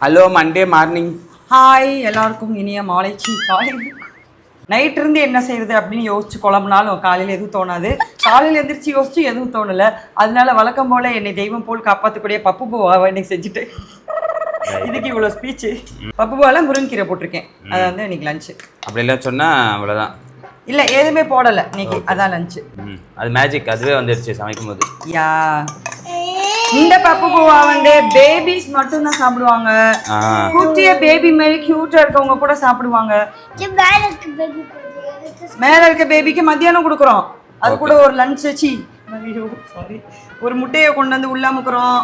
Hello Monday morning. Hi எல்லாருக்கும் இனிய மாலை. காலை நைட் இருந்து என்ன செய்யறது அப்படின்னு யோசிச்சு குழம்புனாலும் காலையில் எதுவும் தோணாது. காலையில் எந்திரிச்சு யோசிச்சு எதுவும் தோணலை. அதனால வழக்கம் போல் என்னை தெய்வம் போல் காப்பாற்றக்கூடிய பப்பு பூவாவை இன்னைக்கு செஞ்சுட்டு இதுக்கு இவ்வளோ ஸ்பீச்சு. பப்பு பூவால முருங்கீரை போட்டிருக்கேன். அது வந்து இன்னைக்கு லஞ்சு. அப்படிலாம் சொன்னால் அவ்வளோதான். இல்லை எதுவுமே போடலை இன்னைக்கு. அதான் லஞ்சு. அது மேஜிக், அதுவே வந்துடுச்சு சமைக்கும் போது. யா இந்த பப்பு பூவா வந்து பேபிஸ் மட்டும் தான் சாப்பிடுவாங்க. குட்டிய பேபி மாதிரி கியூட்டா இருக்கவங்க கூட சாப்பிடுவாங்க. மேல இருக்க பேபிக்கு மத்தியானம் கொடுக்குறோம். அது கூட ஒரு லஞ்ச் சி சாரி ஒரு முட்டையை கொண்டு வந்து உள்ள அமுக்குறோம்.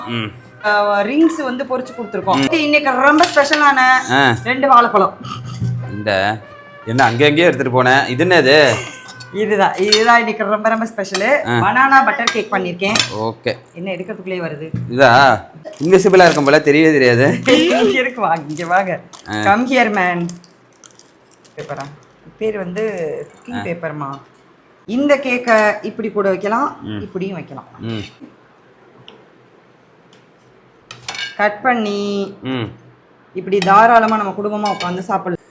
ரிங்ஸ் வந்து பொரிச்சு கொடுத்துருக்கோம். இன்னைக்கு ரொம்ப ஸ்பெஷலான 2 வாழைப்பழம். இந்த என்ன அங்கங்கே எடுத்துட்டு போனேன். இது என்னது? இதுதான் இன்னைக்கு ரொம்ப ரொம்ப ஸ்பெஷலு. பனானா பட்டர் கேக் பண்ணிருக்கேன். ஓகே. என்ன எடுக்கிறதுக்குள்ளே வருது. இதா இன்விசிபிளா இருக்கும் போல தெரியாது. இருக்கு வாங்க இங்க வாங்க. Come here man. பேப்பரா பேர் வந்து குக்கிங் பேப்பர்மா. இந்த கேக்கை இப்படி கூட வைக்கலாம், இப்படியும் வைக்கலாம். கட் பண்ணி இப்படி தாராளமா நம்ம குடும்பமா உட்காந்து சாப்பிடலாம்.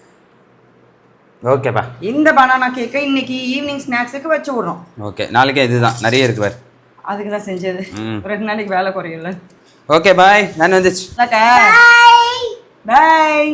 ஓகேப்பா. இந்த பனானா கேக்கை இன்னைக்கு ஈவினிங் ஸ்நாக்ஸுக்கு வச்சு விடுறோம். ஓகே. நாளைக்கே இதுதான் நிறைய இருக்கு பாரு. அதுக்கு தான் செஞ்சது. 2 நாளைக்கு வேலை குறையும்ல. Okay bye. நான் வந்துச்சு. பாய்.